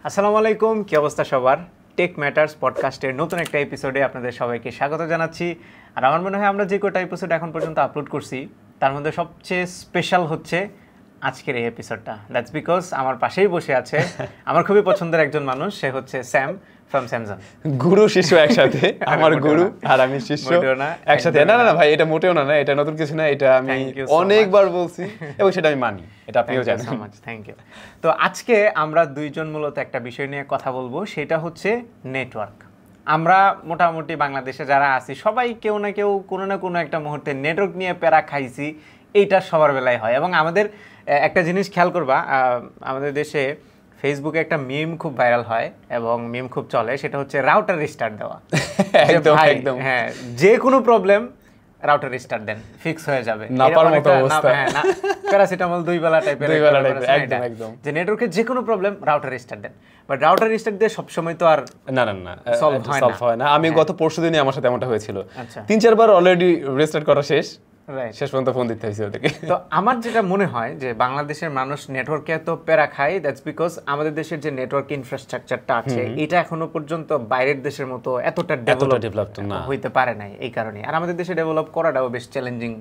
আসসালামু আলাইকুম, কি অবস্থা সবার? টেক ম্যাটার্স পডকাস্টের নতুন একটা এপিসোডে আপনাদের সবাইকে স্বাগত জানাচ্ছি। আর আমার মনে হয় আমরা যে কটা এপিসোড এখন পর্যন্ত আপলোড করছি তার মধ্যে সবচেয়ে স্পেশাল হচ্ছে আজকের এই এপিসোডটা। দ্যাটস বিকজ আমার পাশেই বসে আছে আমার খুবই পছন্দের একজন মানুষ, সে হচ্ছে স্যাম ফ্রম স্যামসাং। গুরু শিষ্য একসাথে, আমার গুরু আর আমি শিষ্য একসাথে। না না না ভাই, এটা মোটেও না, এটা নতুন কিছু না, এটা আমি অনেকবার বলছি এবং সেটা আমি মানি, এটা আপনিও জানেন। Thank you. তো আজকে আমরা দুইজন মূলত একটা বিষয় নিয়ে কথা বলবো, সেটা হচ্ছে নেটওয়ার্ক। আমরা মোটামুটি বাংলাদেশে যারা আছি সবাই কেউ না কেউ কোনো না কোনো একটা মুহূর্তে নেটওয়ার্ক নিয়ে প্যারা খাইছি, এইটা সবার বেলায় হয়। এবং আমাদের একটা জিনিস খেয়াল করবা, আমাদের দেশে ফেসবুকে একটা মিম খুব ভাইরাল হয় এবং মিম খুব চলে, সেটা হচ্ছে রাউটার রিস্টার্ট দেওয়া। একদম হ্যাঁ, যে কোনো প্রবলেম রাউটার রিস্টার্ট দেন, ফিক্স হয়ে যাবে। নাপার মতো অবস্থা। হ্যাঁ, না প্যারাসিটামল দুই বেলা টাইপের একদম, যে নেটওয়ার্কের যে কোনো প্রবলেম রাউটার রিস্টার্ট দেন। বাট রাউটার রিস্টার্ট দিয়ে সব সময় তো আর না সলভ হয় না। আমি গত পরশুদিনই আমার সাথে এমনটা হয়েছিল, 3-4 বার অলরেডি রিস্টার্ট করা শেষ পর্যন্ত ফোন দিতে হয়েছে ওদেরকে। তো আমার যেটা মনে হয় যে বাংলাদেশের মানুষ নেটওয়ার্কে এত প্যারা খায়, দ্যাটস বিকজ আমাদের দেশের যে নেটওয়ার্ক ইনফ্রাস্ট্রাকচারটা আছে এটা এখনো পর্যন্ত বাইরের দেশের মতো এতটা ডেভেলপ না হইতে পারে নাই। এই কারণে আর আমাদের দেশে ডেভেলপ করাটাও বেশ চ্যালেঞ্জিং।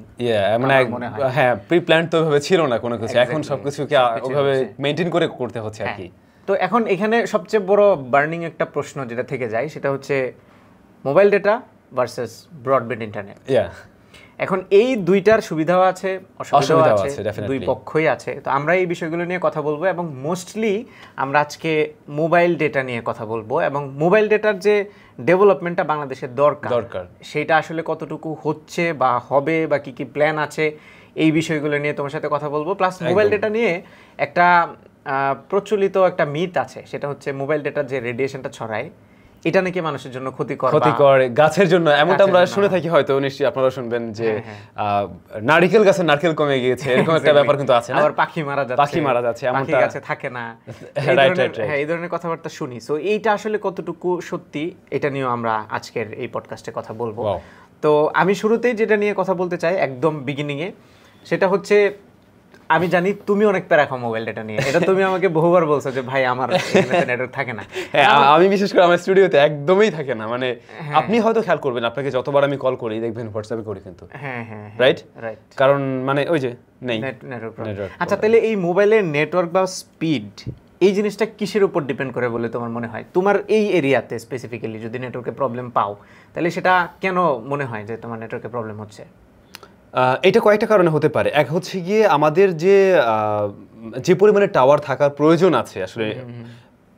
মানে হ্যাঁ, প্রি প্ল্যান তো ওইভাবে ছিল না কোনো কিছু, এখন সবকিছুকে ওইভাবে মেইনটেইন করে করতে হচ্ছে আর কি। তো এখন এখানে সবচেয়ে বড় বার্নিং একটা প্রশ্ন যেটা থেকে যায় সেটা হচ্ছে mobile data versus broadband internet. এখন এই দুইটার সুবিধাও আছে, অসুবিধাও আছে, দুই পক্ষই আছে। তো আমরা এই বিষয়গুলো নিয়ে কথা বলবো এবং মোস্টলি আমরা আজকে মোবাইল ডেটা নিয়ে কথা বলবো এবং মোবাইল ডেটার যে ডেভেলপমেন্টটা বাংলাদেশের দরকার সেটা আসলে কতটুকু হচ্ছে বা হবে বা কি কি প্ল্যান আছে, এই বিষয়গুলো নিয়ে তোমার সাথে কথা বলবো। প্লাস মোবাইল ডেটা নিয়ে একটা প্রচলিত একটা মিথ আছে, সেটা হচ্ছে মোবাইল ডেটার যে রেডিয়েশনটা ছড়ায় এটা নাকি মানুষের জন্য ক্ষতিকর, গাছের জন্য, এমনটা আমরা শুনে থাকি। হয়তো নিশ্চয়ই আপনারা শুনবেন যে নারকেল গাছের নারকেল কমে গিয়েছে, এরকম একটা ব্যাপার কিন্তু আছে না? আবার পাখি মারা যাচ্ছে, এমনটা গাছে থাকে না, এই ধরনের কথাবার্তা শুনি। সো এইটা আসলে কতটুকু সত্যি, এটা নিয়েও আমরা আজকের এই পডকাস্টে কথা বলবো। তো আমি শুরুতেই যেটা নিয়ে কথা বলতে চাই একদম বিগিনিং এ, সেটা হচ্ছে আমি জানি তুমি অনেক প্যারা খাও মোবাইল ডেটা নিয়ে, এটা তুমি আমাকে বহুবার বলছো যে ভাই আমার নেটওয়ার্ক থাকে না। আমি বিশেষ করে আমার স্টুডিওতে একদমই থাকে না। মানে আপনি হয়তো খেয়াল করবেন, আপনাকে যতবার আমি কল করি দেখবেন হোয়াটসঅ্যাপে করি কিন্তু, রাইট, কারণ মানে ওই যে নেই নেটওয়ার্ক। আচ্ছা, তাহলে এই মোবাইলের নেটওয়ার্ক বা স্পিড এই জিনিসটা কিসের উপর ডিপেন্ড করে বলে তোমার মনে হয়? তোমার এই এরিয়াতে স্পেসিফিক্যালি যদি নেটওয়ার্কে প্রবলেম পাও, তাহলে সেটা কেন মনে হয় যে তোমার নেটওয়ার্কে প্রবলেম হচ্ছে? এটা কয়েকটা কারণে হতে পারে। এক হচ্ছে গিয়ে আমাদের যে পরিমাণে টাওয়ার থাকার প্রয়োজন আছে আসলে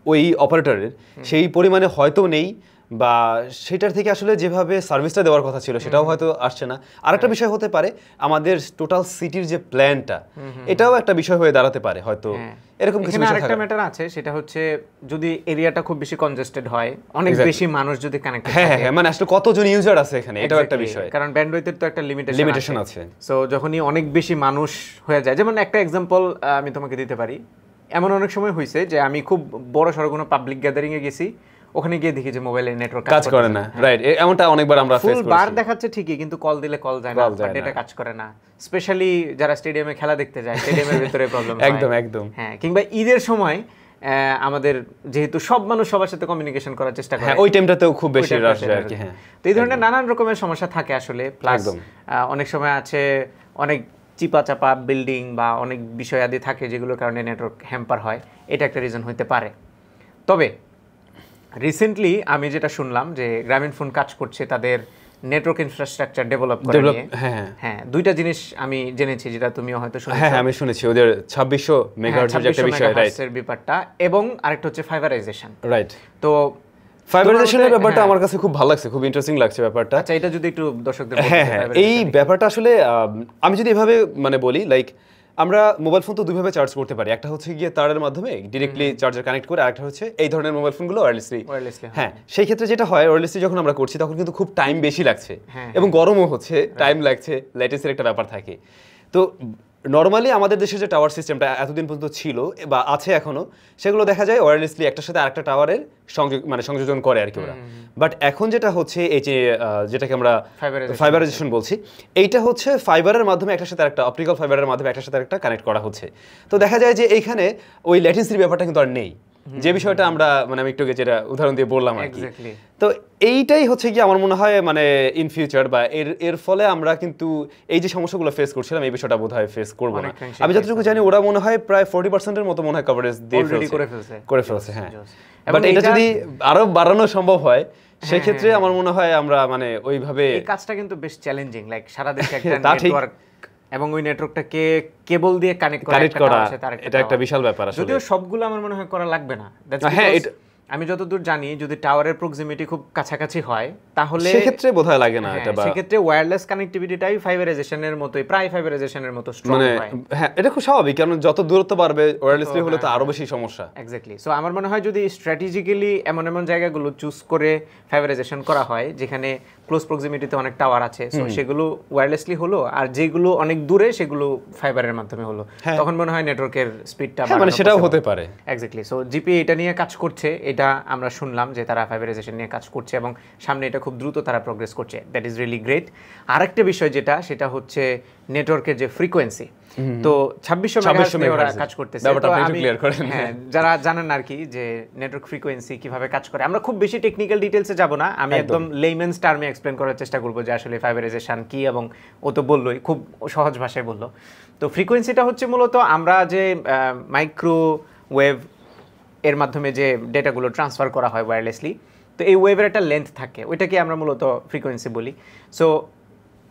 ওই অপারেটরের, সেই পরিমাণে হয়তো নেই, বা সেটার থেকে আসলে যেভাবে সার্ভিসটা দেওয়ার কথা ছিল সেটাও হয়তো আসছে না। আরেকটা বিষয় হতে পারে আমাদের টোটাল সিটির যে প্ল্যানটা, এটাও একটা বিষয় হয়ে দাঁড়াতে পারে হয়তো। এরকম কিছু আরেকটা ম্যাটার আছে, সেটা হচ্ছে যদি এরিয়াটা খুব বেশি কনজেস্টেড হয়, অনেক বেশি মানুষ যদি কানেক্টেড থাকে, হ্যাঁ মানে আসলে কতজন ইউজার আছে এখানে, এটাও একটা বিষয়, কারণ ব্যান্ডউইথের তো একটা লিমিটেশন আছে। সো যখনই অনেক বেশি মানুষ হয়ে যায়, যেমন একটা এক্সাম্পল আমি তোমাকে দিতে পারি, এমন অনেক সময় হয়েছে যে আমি খুব বড় সড়ো কোনো পাবলিক গ্যাদারিং এ গেছি, ওখানে গিয়ে দেখি যে মোবাইলের নেটওয়ার্ক কাজ করে না, রাইট। এমনটা অনেকবার আমরা ফেস করেছি। বার দেখাচ্ছে ঠিকই, কিন্তু কল দিলে কল যায় না, ডেটা কাজ করে না। স্পেশালি যারা স্টেডিয়ামে খেলা দেখতে যায়, স্টেডিয়ামের ভিতরে প্রবলেম হয় একদম। হ্যাঁ, কিংবা ঈদের সময় আমাদের যেহেতু সব মানুষ সবার সাথে কমিউনিকেশন করার চেষ্টা করে, ওই টাইমটাতেও খুব বেশি রাশ যায় আর কি। হ্যাঁ, তো এই ধরনের নানান রকমের সমস্যা থাকে আসলে। প্লাস অনেক সময় আছে অনেক চিপা চাপা বিল্ডিং বা অনেক বিষয় আদি থাকে যেগুলোর কারণে নেটওয়ার্ক হ্যাম্পার হয়, এটা একটা রিজন হইতে পারে। তবে রিসেন্টলি আমি যেটা শুনলাম যে গ্রামীণ ফোন কাজ করছে তাদের নেটওয়ার্ক ইনফ্রাস্ট্রাকচার ডেভেলপ করা নিয়ে। হ্যাঁ, দুইটা জিনিস আমি জেনেছি, যেটা তুমিও হয়তো শুনেছো। হ্যাঁ, আমি শুনেছি ওদের 2600 মেগাহার্টজ এর একটা বিষয়, রাইট, এর ব্যাপারটা, এবং আরেকটা হচ্ছে ফাইবারাইজেশন, রাইট। তো ফাইবারাইজেশনের ব্যাপারটা আমার কাছে খুব ভালো লাগছে, খুব ইন্টারেস্টিং লাগছে ব্যাপারটা। আচ্ছা, এটা যদি একটু দর্শকদের বলতে। হ্যাঁ, এই ব্যাপারটা আসলে আমি যদি এভাবে মানে বলি, লাইক আমরা মোবাইল ফোন তো দুইভাবে চার্জ করতে পারি। একটা হচ্ছে গিয়ে তারের মাধ্যমে ডিরেক্টলি চার্জার কানেক্ট করে, আরেকটা হচ্ছে এই ধরনের মোবাইল ফোনগুলো ওয়্যারলেসলি। হ্যাঁ, সেই ক্ষেত্রে যেটা হয়, ওয়্যারলেসলি যখন আমরা করছি তখন কিন্তু খুব টাইম বেশি লাগছে এবং গরমও হচ্ছে, টাইম লাগছে, ল্যাটেন্সির একটা ব্যাপার থাকে। তো নর্মালি আমাদের দেশে যে টাওয়ার সিস্টেমটা এতদিন পর্যন্ত ছিল বা আছে এখনো, সেগুলো দেখা যায় ওয়্যারলেসলি একটার সাথে আরেকটা টাওয়ারের সংযোজন করে আর কি ওরা। বাট এখন যেটা হচ্ছে এই যে যেটাকে আমরা ফাইবারাইজেশন বলছি, এইটা হচ্ছে ফাইবারের মাধ্যমে একটার সাথে একটা, অপটিক্যাল ফাইবারের মাধ্যমে একটার সাথে একটা কানেক্ট করা হচ্ছে। তো দেখা যায় যে এইখানে ওই ল্যাটেন্সির ব্যাপারটা কিন্তু আর নেই। যে বিষয়টা আমরা মানে আমি একটু যেটা উদাহরণ দিয়ে বললাম আর কি। তো এইটাই হচ্ছে কি আমার মনে হয় মানে ইন ফিউচার বা এর ফলে আমরা কিন্তু এই যে সমস্যাগুলো ফেস করছিলাম এই বিষয়টা বোধহয় ফেস করবো না। আমি যতটুকু জানি ওরা মনে হয় প্রায় 40% এর মতো মনে হয় কভারেজ দিয়ে করে ফেলছে। হ্যাঁ, বাট এটা যদি আরো বাড়ানো সম্ভব হয় সেক্ষেত্রে আমার মনে হয় আমরা মানে ওইভাবে এই কাজটা কিন্তু বেশ চ্যালেঞ্জিং, লাইক সারা দেশে একটা নেটওয়ার্ক এবং ওই নেটওয়ার্কটাকে কেবল দিয়ে কানেক্ট করা এটা একটা বিশাল ব্যাপার আসলে। যদিও সবগুলো আমার মনে হয় করা লাগবে না। হ্যাঁ, আমি যতদূর জানি যদি টাওয়ারের প্রক্সিমিটি খুব কাছাকাছি হয় তাহলে সেক্ষেত্রে বোধহয় লাগে না এটা, বা সেক্ষেত্রে ওয়্যারলেস কানেক্টিভিটিটাই ফাইবারাইজেশনের মতোই প্রায় ফাইবারাইজেশনের মতো স্ট্রং হয়। হ্যাঁ, এটা খুব স্বাভাবিক, কারণ যত দূরত্ব বাড়বে ওয়্যারলেসলি হলে তো আরো বেশি সমস্যা। এক্স্যাক্টলি। সো আমার মনে হয় যদি স্ট্র্যাটেজিক্যালি এমন জায়গাগুলো চুজ করে ফাইবারাইজেশন করা হয় যেখানে ক্লোজ প্রক্সিমিটিতে অনেক টাওয়ার আছে, সো সেগুলো ওয়্যারলেসলি হলো, আর যেগুলো অনেক দূরে সেগুলো ফাইবারের মাধ্যমে হলো, তখন মনে হয় নেটওয়ার্কের স্পিডটা মানে সেটাও হতে পারে। এক্স্যাক্টলি। সো জিপিএ এটা নিয়ে কাজ করছে, এটা আমরা শুনলাম যে তারা ফাইবারাইজেশন নিয়ে কাজ করছে এবং সামনে এটা খুব দ্রুত তারা প্রোগ্রেস করছে। That is really great. আরেকটা বিষয় সেটা হচ্ছে নেটওয়ার্কের যে ফ্রিকোয়েন্সি। তো 2600 মেগাহার্টজ নিয়ে ওরা কাজ করতেছে। ব্যাপারটা আপনি একটু ক্লিয়ার করেন। হ্যাঁ, যারা জানেন আর কি যে নেটওয়ার্ক ফ্রিকোয়েন্সি কিভাবে কাজ করে, আমরা খুব বেশি টেকনিক্যাল ডিটেইলসে যাব না, আমি একদম লেইম্যানস টার্মে এক্সপ্লেন করার চেষ্টা করব যে আসলে ফাইবারাইজেশন কি, এবং ও তো বললোই, খুব সহজ ভাষায় বললো। তো ফ্রিকোয়েন্সিটা হচ্ছে মূলত আমরা যে মাইক্রোওয়েভ এর মাধ্যমে যে ডেটাগুলো ট্রান্সফার করা হয় ওয়্যারলেসলি, তো এই ওয়েভের একটা লেন্থ থাকে, ওইটাকে আমরা মূলত ফ্রিকোয়েন্সি বলি। সো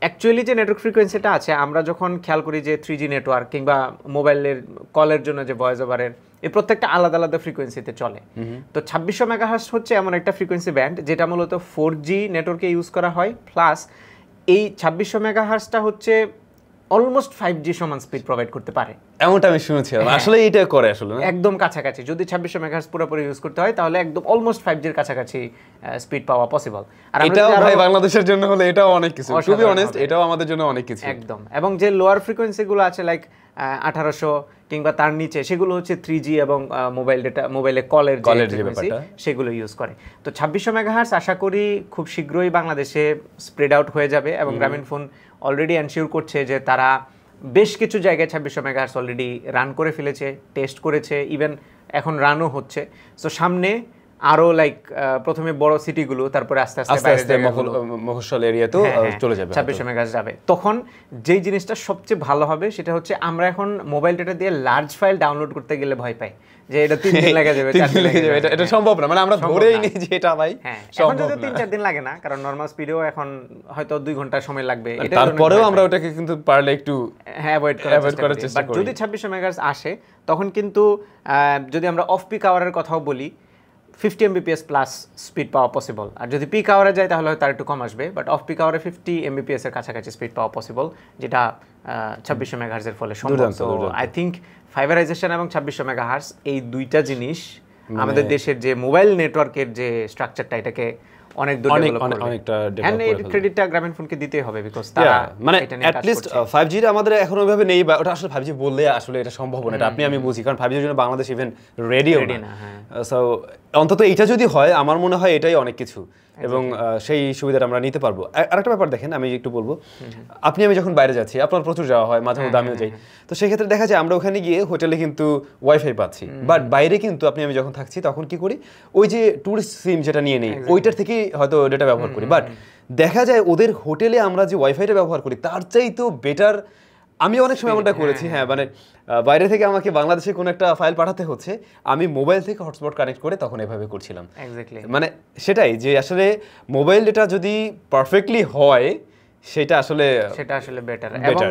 অ্যাকচুয়ালি যে নেটওয়ার্ক ফ্রিকোয়েন্সিটা আছে, আমরা যখন খেয়াল করি যে 3G নেটওয়ার্ক কিংবা মোবাইলের কলের জন্য যে ভয়েস ওভারের, এই প্রত্যেকটা আলাদা আলাদা ফ্রিকোয়েন্সিতে চলে। তো 2600 মেগাহার্টজ হচ্ছে এমন একটা ফ্রিকোয়েন্সি ব্যান্ড যেটা মূলত 4G নেটওয়ার্কে ইউজ করা হয়, প্লাস এই 2600 মেগাহার্টজটা হচ্ছে অলমোস্ট 5G সমান স্পিড প্রোভাইড করতে পারে, এমনটা আমি শুনেছিলাম। আসলে এটা করে আসলে একদম কাছাকাছি, যদি 2600 মেগাহার্টজ পুরোপুরি ইউজ করতে হয় তাহলে একদম অলমোস্ট 5G এর কাছাকাছি স্পিড পাওয়া পসিবল। আর এটাও ভাই বাংলাদেশের জন্য হলে এটাও অনেক কিছু, টু বি অনেস্ট এটাও আমাদের জন্য অনেক কিছু একদম। এবং যে লোয়ার ফ্রিকোয়েন্সিগুলো আছে লাইক 1800 কিংবা তার নিচে, সেগুলো হচ্ছে 3G এবং মোবাইল ডেটা, মোবাইলে কলের যে ব্যাপারটা সেগুলো ইউজ করে। তো 2600 মেগাহার্টজ আশা করি খুব শীঘ্রই বাংলাদেশে স্প্রেড আউট হয়ে যাবে, এবং গ্রামীণফোন অলরেডি এনশিওর করছে যে তারা বেশ কিছু জায়গায় 2600 মেগাহার্টজ অলরেডি রান করে ফেলেছে, টেস্ট করেছে, ইভেন এখন রানও হচ্ছে। সো সামনে আরো লাইক প্রথমে বড় সিটিগুলো, তারপরে আস্তে আস্তে মফস্বল এরিয়াতেও চলে যাবে, 2600 মেগাহার্টজ যাবে। তখন যেই জিনিসটা সবচেয়ে ভালো হবে সেটা হচ্ছে আমরা এখন মোবাইল ডেটা দিয়ে লার্জ ফাইল ডাউনলোড করতে গেলে ভয় পাই যে এটা 3 দিন লেগে যাবে, 4 দিন লেগে যাবে, এটা সম্ভব না, মানে আমরা ধরেই নিই যে এটা ভাই সম্ভব না। 3-4 দিন লাগে না, কারণ নরমাল স্পিডেও এখন হয়তো 2 ঘন্টা সময় লাগবে, এটা তারপরেও আমরা ওটাকে কিন্তু পারলে একটু অ্যাভয়েড করার চেষ্টা করি। যদি 2600 মেগাহার্টজ আসে তখন কিন্তু যদি আমরা অফ পিক আওয়ারের কথাও বলি 50 Mbps প্লাস স্পিড পাওয়া পসিবল, আর যদি পিক আওয়ারে যায় তাহলে হয়তো একটু কম আসবে, বাট অফ পিক আওয়ারে 50 Mbps এর কাছাকাছি স্পিড পাওয়া পসিবল, যেটা 2600 মেগাহার্টজ এর ফলে সম্ভব। সো আই থিঙ্ক ফাইবারাইজেশন এবং 2600 মেগাহার্টজ এই দুইটা জিনিস আমাদের দেশের যে মোবাইল নেটওয়ার্কের যে স্ট্রাকচারটা, এটাকে অনেক দূর ডেভেলপ করবে, অনেকটা ডেভেলপ করবে। এই ক্রেডিটটা গ্রামীণফোনকে দিতেই হবে, বিকজ তারা মানে অ্যাট লিস্ট 5G টা আমাদের এখন ওইভাবে নেই, বা ওটা আসলে 5G বললে আসলে এটা সম্ভব না, এটা আমি বুঝি, কারণ 5G এর জন্য বাংলাদেশ ইভেন রেডিও না। সো অন্তত এটা যদি হয় আমার মনে হয় এটাই অনেক কিছু, এবং সেই সুবিধাটা আমরা নিতে পারবো। আরেকটা ব্যাপার দেখেন, আমি একটু বলবো, আমি যখন বাইরে যাচ্ছি, আপনার প্রচুর যাওয়া হয়, মাঝে মধ্যে আমিও যাই, তো সেক্ষেত্রে দেখা যায় আমরা ওখানে গিয়ে হোটেলে কিন্তু ওয়াইফাই পাচ্ছি, বাট বাইরে কিন্তু আমি যখন থাকছি তখন কি করি, ওই যে ট্যুরিস্ট সিম যেটা নিয়ে নেই ওইটার থেকেই হয়তো ডেটা ব্যবহার করি, বাট দেখা যায় ওদের হোটেলে আমরা যে ওয়াইফাইটা ব্যবহার করি তার চাইতেও বেটার। আমি অনেক সময় এমনটা করেছি, হ্যাঁ, মানে বাইরে থেকে আমাকে বাংলাদেশে কোনো একটা ফাইল পাঠাতে হচ্ছে, আমি মোবাইল থেকে হটস্পট কানেক্ট করে তখন এভাবে করছিলাম। মানে সেটাই যে আসলে মোবাইল ডেটা যদি পারফেক্টলি হয় সেটা আসলে বেটার। এবং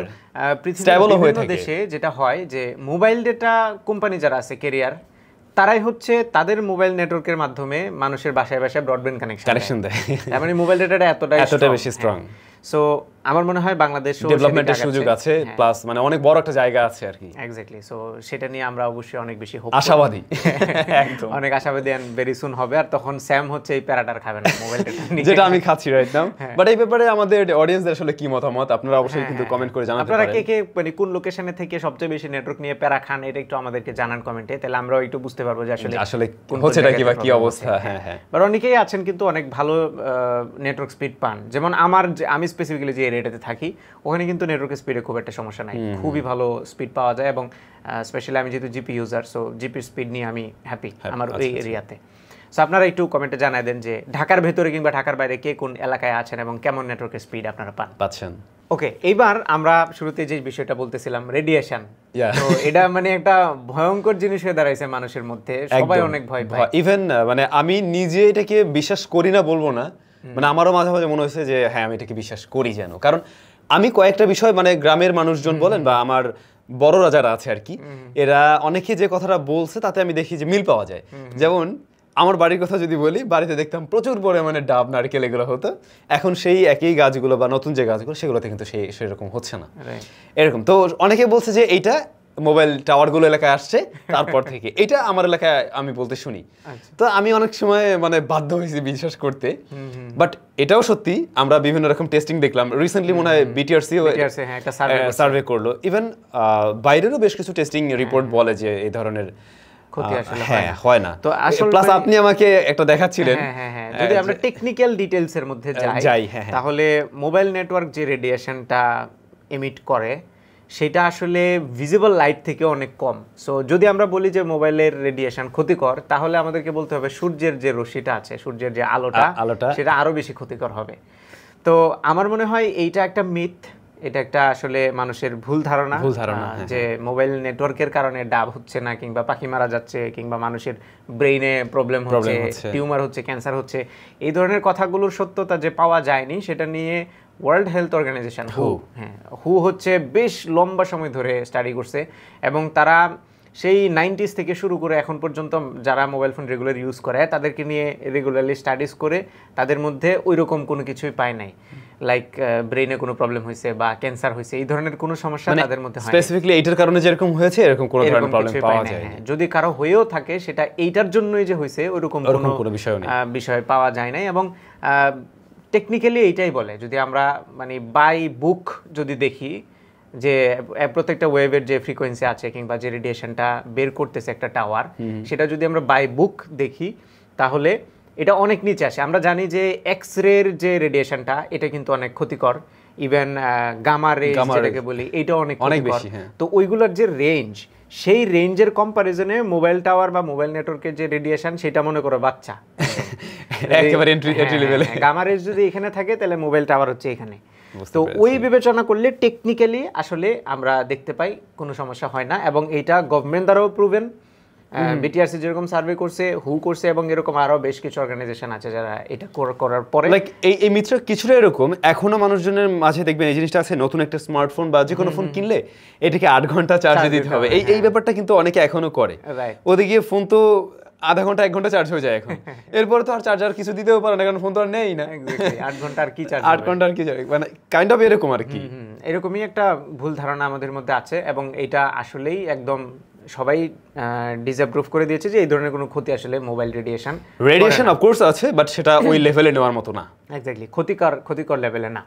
পৃথিবীর বিভিন্ন দেশে যেটা হয় যে মোবাইল ডেটা কোম্পানি যারা আছে, ক্যারিয়ার, তারাই হচ্ছে তাদের মোবাইল নেটওয়ার্কের মাধ্যমে মানুষের বাসায় বাসায় ব্রডব্যান্ড কানেকশন দেয়। মানে মোবাইল ডেটাটা এতটাই বেশি স্ট্রং। সো আমার মনে হয় বাংলাদেশও ডেভেলপমেন্টের সুযোগ আছে, প্লাস মানে অনেক বড় একটা জায়গা আছে আর কি। এক্স্যাক্টলি। সো সেটা নিয়ে আমরা অবশ্যই অনেক বেশি আশাবাদী, একদম অনেক আশাবাদী, এন্ড ভেরি সুন হবে। আর তখন স্যাম হচ্ছে এই প্যারাটার খাবে না মোবাইল ডেটা নিয়ে, যেটা আমি খাচ্ছি রাইট নাও। বাট এই ব্যাপারে আমাদের অডিয়েন্সদের আসলে কি মতামত আপনারা অবশ্যই কিন্তু কমেন্ট করে জানাতে পারেন। আপনারা কে মানে কোন লোকেশনে থেকে সবচেয়ে বেশি নেটওয়ার্ক নিয়ে প্যারা খান, এটা একটু আমাদেরকে জানান কমেন্টে, তাহলে আমরাও একটু বুঝতে পারবো যে আসলে হচ্ছেটা কি বা কি অবস্থা। হ্যাঁ, বাট অনেকেই আছেন কিন্তু অনেক ভালো নেটওয়ার্ক স্পিড পান, যেমন আমি স্পেসিফিক্যালি যে এরিয়াটাতে থাকি ওখানে কিন্তু নেটওয়ার্কের স্পিডে খুব একটা সমস্যা নাই, খুবই ভালো স্পিড পাওয়া যায় এবং স্পেশালি আমি যেহেতু জিপি ইউজার, সো জিপির স্পিড নিয়ে আমি হ্যাপি আমার ওই এরিয়াতে। সো আপনারা একটু কমেন্টে জানাই দেন যে ঢাকার ভেতরে কিংবা ঢাকার বাইরে কে কোন এলাকায় আছেন এবং কেমন নেটওয়ার্কের স্পিড আপনারা পাচ্ছেন। ওকে, এইবার আমরা শুরুতে যে বিষয়টা বলতেছিলাম রেডিয়েশন, তো এটা মানে একটা ভয়ঙ্কর জিনিস হয়ে দাঁড়াইছে মানুষের মধ্যে, সবাই অনেক ভয় পায়। ইভেন মানে আমি নিজে এটাকে বিশ্বাস করি না বলবো না, মানে আমারও মাঝে মাঝে মনে হয়েছে যে হ্যাঁ আমি এটাকে বিশ্বাস করি যেন, কারণ আমি কয়েকটা বিষয় মানে গ্রামের মানুষজন বলেন বা আমার বড়রা যারা আছে আর কি, এরা অনেকে যে কথাটা বলছে তাতে আমি দেখি যে মিল পাওয়া যায়। যেমন আমার বাড়ির কথা যদি বলি, বাড়িতে দেখতাম প্রচুর পরিমাণে ডাব নারকেল এগুলো হতো, এখন সেই একই গাছগুলো বা নতুন যে গাছগুলো সেগুলোতে কিন্তু সেরকম হচ্ছে না এরকম। তো অনেকে বলছে যে এইটা মোবাইল টাওয়ারগুলো এলাকায় আসছে তারপর থেকে, এটা আমার এলাকায় আমি বলতে শুনি। তো আমি অনেক সময় মানে বাধ্য হয়েছি বিশ্বাস করতে, বাট এটাও সত্যি আমরা বিভিন্ন রকম টেস্টিং দেখলাম। রিসেন্টলি মনে হয় বিটিআরসি একটা সার্ভে করলো, ইভেন বাইরেরও বেশ কিছু টেস্টিং রিপোর্ট বলে যে এই ধরনের হয় না। তো আসলে প্লাস আপনি আমাকে একটা দেখাচ্ছিলেন, যদি আমরা টেকনিক্যাল ডিটেইলস এর মধ্যে যাই তাহলে মোবাইল নেটওয়ার্ক যে রেডিয়েশনটা এমিট করে সেটা আসলে ভিজিবল লাইট থেকে অনেক কম। সো যদি আমরা বলি যে মোবাইলের রেডিয়েশন ক্ষতিকর, তাহলে আমাদেরকে বলতে হবে সূর্যের যে রশ্মিটা আছে, সূর্যের যে আলোটা সেটা আরো বেশি ক্ষতিকর হবে। তো আমার মনে হয় এইটা একটা মিথ, এটা একটা আসলে মানুষের ভুল ধারণা যে মোবাইল নেটওয়ার্কের কারণে ডাব হচ্ছে না কিংবা পাখি মারা যাচ্ছে কিংবা মানুষের ব্রেইনে প্রবলেম হচ্ছে, টিউমার হচ্ছে, ক্যান্সার হচ্ছে, এই ধরনের কথাগুলোর সত্যতা যে পাওয়া যায়নি সেটা নিয়ে ওয়ার্ল্ড হেলথ অর্গানাইজেশন হু হচ্ছে বেশ লম্বা সময় ধরে স্টাডি করছে এবং তারা সেই 90s থেকে শুরু করে এখন পর্যন্ত যারা মোবাইল ফোন রেগুলার ইউজ করে তাদেরকে নিয়ে রেগুলারলি স্টাডিজ করে তাদের মধ্যে ওই রকম কোনো কিছুই পায় নাই, লাইক ব্রেইনে কোনো প্রবলেম হয়েছে বা ক্যান্সার হয়েছে, এই ধরনের কোনো সমস্যা তাদের মধ্যে হয় না। স্পেসিফিক্যালি এইটার কারণে যেরকম হয়েছে এরকম কোনো ধরনের প্রবলেম পাওয়া যায় না। যদি কারো হয়েও থাকে সেটা এইটার জন্যই যে হয়েছে ওইরকম কোনো বিষয় পাওয়া যায় নাই। এবং টেকনিক্যালি এইটাই বলে, যদি আমরা মানে বাই বুক যদি দেখি যে প্রত্যেকটা ওয়েভের যে ফ্রিকোয়েন্সি আছে কিংবা যে রেডিয়েশনটা বের করতেছে একটা টাওয়ার, সেটা যদি আমরা বাই বুক দেখি তাহলে এটা অনেক নিচে আসে। আমরা জানি যে এক্স রের যে রেডিয়েশনটা এটা কিন্তু অনেক ক্ষতিকর, ইভেন গামা রে যেটাকে বলি এটা অনেক বেশি। তো ওইগুলোর যে রেঞ্জ, সেই রেঞ্জের কম্পারিজনে মোবাইল টাওয়ার বা মোবাইল নেটওয়ার্কের যে রেডিয়েশন সেটা মনে করো বাচ্চা, একেবারে এন্ট্রি লেভেলে। গামা রেজ যদি এখানে থাকে তাহলে মোবাইল টাওয়ার হচ্ছে এখানে। তো ওই বিবেচনা করলে টেকনিক্যালি আসলে আমরা দেখতে পাই কোনো সমস্যা হয় না এবং এইটা গভর্নমেন্ট দ্বারাও প্রুভেন। বিটিআরসি যেরকম সার্ভে করছে, হু করছে এবং এরকম আরো বেশ কিছু অর্গানাইজেশন আছে যারা এটা করার পরে লাইক এই মিত্র কিছুটা এরকম এখনো মানুষজনের মাঝে দেখবেন এই জিনিসটা আছে, নতুন একটা স্মার্টফোন বা যে কোনো ফোন কিনলে এটাকে 8 ঘন্টা চার্জে দিতে হবে, এই ব্যাপারটা কিন্তু অনেকে এখনো করে। ওদিকে ফোন তো আধা ঘন্টা 1 ঘন্টা চার্জ হয়ে যায় এখন, এরপর তো আর চার্জার কিছু দিতেও পারে না কারণ ফোন তো আর নেই না। 8 ঘন্টা আর কি চার্জ, 8 ঘন্টা আর কি মানে কাইন্ড অফ এরকম আর কি। এরকমই একটা ভুল ধারণা আমাদের মধ্যে আছে এবং এটা আসলেই একদম সবাই ডিসঅ্যাপ্রুভ করে দিয়েছে যে এই ধরনের কোনো ক্ষতি আসলে মোবাইল রেডিয়েশন অফ কোর্স আছে, বাট সেটা ওই লেভেলে নেওয়ার মতো না, এক্স্যাক্টলি ক্ষতিকর লেভেলে না।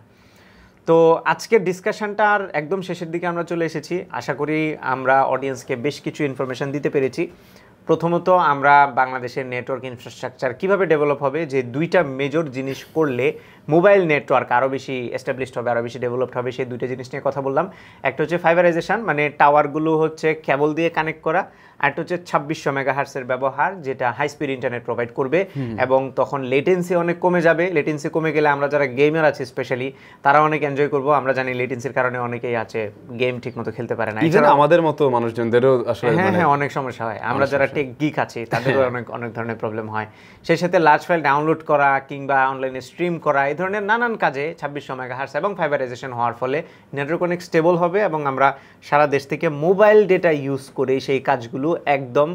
তো আজকের ডিসকাশনটার একদম শেষের দিকে আমরা চলে এসেছি। আশা করি আমরা অডিয়েন্সকে বেশ কিছু ইনফরমেশন দিতে পেরেছি। প্রথমত আমরা বাংলাদেশের নেটওয়ার্ক ইনফ্রাস্ট্রাকচার কিভাবে ডেভেলপ হবে, যে দুইটা মেজর জিনিস করলে মোবাইল নেটওয়ার্ক আরও বেশি এস্টাবলিশড হবে, আরও বেশি ডেভেলপড হবে, সেই দুইটা জিনিস নিয়ে কথা বললাম। একটা হচ্ছে ফাইবারাইজেশন, মানে টাওয়ারগুলো হচ্ছে কেবল দিয়ে কানেক্ট করা, আর একটা হচ্ছে 2600 মেগাহার্টসের ব্যবহার যেটা হাই স্পিড ইন্টারনেট প্রোভাইড করবে এবং তখন লেটেন্সি অনেক কমে যাবে। লেটেন্সি কমে গেলে আমরা যারা গেমার আছি স্পেশালি তারা অনেক এনজয় করবো। আমরা জানি লেটেন্সির কারণে অনেকেই আছে গেম ঠিকমতো খেলতে পারে না, আমাদের মতো মানুষজনদেরও আসলে হ্যাঁ অনেক সমস্যা হয়। আমরা যারা টেক গিক আছি তাদেরও অনেক ধরনের প্রবলেম হয়। সেই সাথে লার্জ ফাইল ডাউনলোড করা কিংবা অনলাইনে স্ট্রিম করা, এই ধরনের নানান কাজে 2600 মেগাহার্টস এবং ফাইবারাইজেশন হওয়ার ফলে নেটওয়ার্ক অনেক স্টেবল হবে এবং আমরা সারা দেশ থেকে মোবাইল ডেটা ইউজ করে সেই কাজগুলো একদম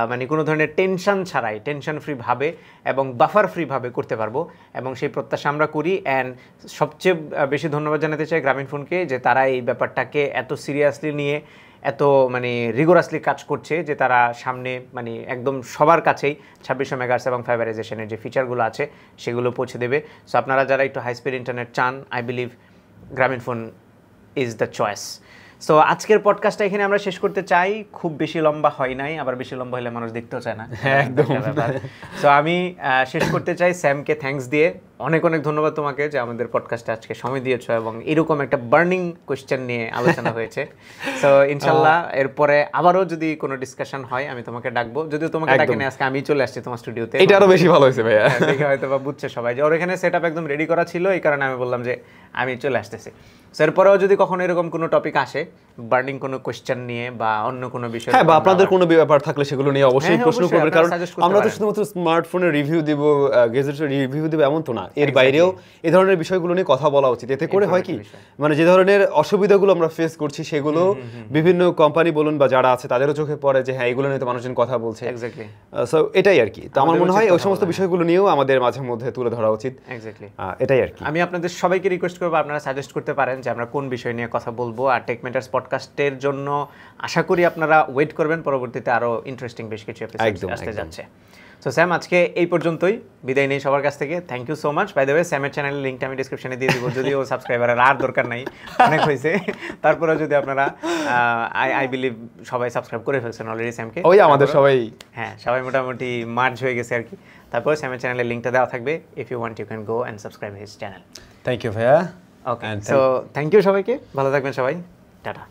মানে কোনো ধরনের টেনশন ছাড়াই, টেনশন ফ্রি ভাবে এবং বাফার ফ্রি ভাবে করতে পারবো এবং সেই প্রত্যাশা আমরা করি। অ্যান্ড সবচেয়ে বেশি ধন্যবাদ জানাতে চাই গ্রামীণফোনকে যে তারা এই ব্যাপারটাকে এত সিরিয়াসলি নিয়ে এত মানে রিগোরাসলি কাজ করছে, যে তারা সামনে মানে একদম সবার কাছেই 2600 মেগাহার্টস এবং ফাইবারাইজেশনের যে ফিচারগুলো আছে সেগুলো পৌঁছে দেবে। সো আপনারা যারা একটু হাই স্পিড ইন্টারনেট চান, I believe Grameenphone is the choice. So আজকের পডকাস্টটা এখানে আমরা শেষ করতে চাই। খুব বেশি লম্বা হয় নাই, আবার বেশি লম্বা হলে মানুষ দেখতেও চায় না। একদম। সো আমি শেষ করতে চাই স্যামকে থ্যাঙ্কস দিয়ে অনেক অনেক ধন্যবাদ তোমাকে যে আমাদের পডকাস্টে আজকে সময় দিয়েছো এবং এরকম একটা বার্নিং কোয়েশ্চেন নিয়ে আলোচনা হয়েছে। সো ইনশাল্লাহ এরপরে আবারও যদি কোনো ডিসকাশন হয় আমি তোমাকে ডাকবো, যদিও তোমাকে ডাকিনি, আজকে আমি চলে আসছি তোমার স্টুডিওতে। এটা আরো বেশি ভালো হয়েছে ভাইয়া, দেখে হয়তো বা বুঝছে সবাই যে ওর এখানে সেটআপ একদম রেডি করা ছিল, এই কারণে আমি বললাম যে আমি চলে আসতেছি। এরপরেও যদি কখনো এরকম কোনো টপিক আসে বার্নিং কোনো কোয়েশ্চেন নিয়ে বা অন্য কোনো বিষয়, হ্যাঁ, বা আপনাদের কোনো ব্যাপার থাকলে সেগুলো নিয়ে অবশ্যই প্রশ্ন করবেন, কারণ আমরা তো শুধুমাত্র স্মার্টফোনের রিভিউ দিব, গ্যাজেটসের রিভিউ দিব এমন তো না, এর বাইরেও এই ধরনের বিষয়গুলো নিয়ে কথা বলা উচিত। এতে করে হয় কি, মানে যে ধরনের অসুবিধাগুলো আমরা ফেস করছি সেগুলো বিভিন্ন কোম্পানি বলুন বা যারা আছে তাদেরও চোখে পড়ে যে হ্যাঁ এগুলো নিয়ে তো মানুষজন কথা বলছে। এক্স্যাক্টলি, সো এটাই আর কি। তো আমার মনে হয় ওই সমস্ত বিষয়গুলো নিয়েও আমাদের মাঝে মধ্যে তুলে ধরা উচিত। এক্স্যাক্টলি, এটাই আর কি। আমি আপনাদের সবাইকে রিকোয়েস্ট করবো আপনারা সাজেস্ট করতে পারেন যে আমরা কোন বিষয় নিয়ে কথা বলবো। আর টেক ম্যাটার্স পডকাস্টের জন্য আশা করি আপনারা ওয়েট করবেন, পরবর্তীতে আরো ইন্টারেস্টিং বেশ কিছু এপিসোড আসতে যাচ্ছে। সো স্যাম, আজকে এই পর্যন্তই, বিদায় নেই সবার কাছ থেকে। Thank you so much. By the way, স্যামের চ্যানেলের লিঙ্কটা আমি ডিসক্রিপশনে দিয়ে দিব, যদিও সাবস্ক্রাইবারের আর দরকার নাই, অনেক হয়েছে। তারপরে যদি আপনারা আই বিলিভ সবাই সাবস্ক্রাইব করে ফেলছেন অলরেডি স্যামকে, ওই আমাদের সবাই, হ্যাঁ সবাই মোটামুটি মার্জ হয়ে গেছে আর কি। তারপরে স্যামের চ্যানেলের লিঙ্কটা দেওয়া থাকবে, if you want you can go and subscribe his channel. Thank you ভাইয়া। ওকে, সো থ্যাংক ইউ সবাইকে, ভালো থাকবেন সবাই, টাটা।